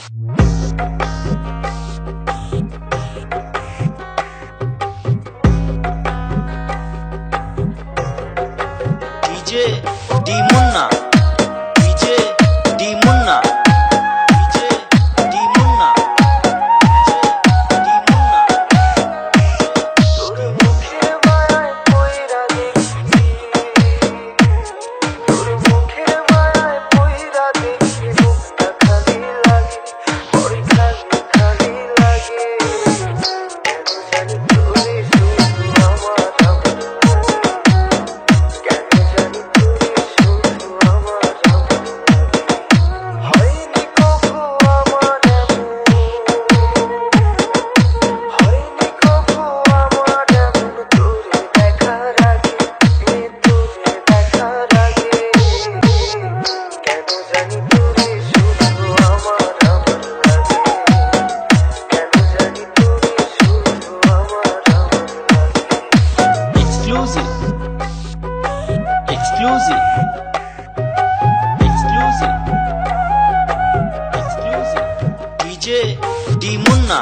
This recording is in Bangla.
DJ D Munna, DJ D Munna, DJ D Munna, DJ D Munna. তোর মুখের মায়ায় পয়রা দেখি, তোর মুখের মায়ায় পয়রা দেখি, মুখটা খালি লাগে, বড়ি খালি খালি লাগে। কেন জানি তোরে শুধু আমার আমার লাগে, কেন জানি তোরে শুধু আমার আমার লাগে। হয়নি কখনো আমার এমন, হয়নি কখনো আমার এমন তোরে দেখার আগে, তোরে দেখার আগে। কেন জানি তোরে শুধু আমার আমার লাগে, কেন জানি তোরে শুধু আমার আমার লাগে। Exclusive, exclusive, exclusive, exclusive. DJ D Munna.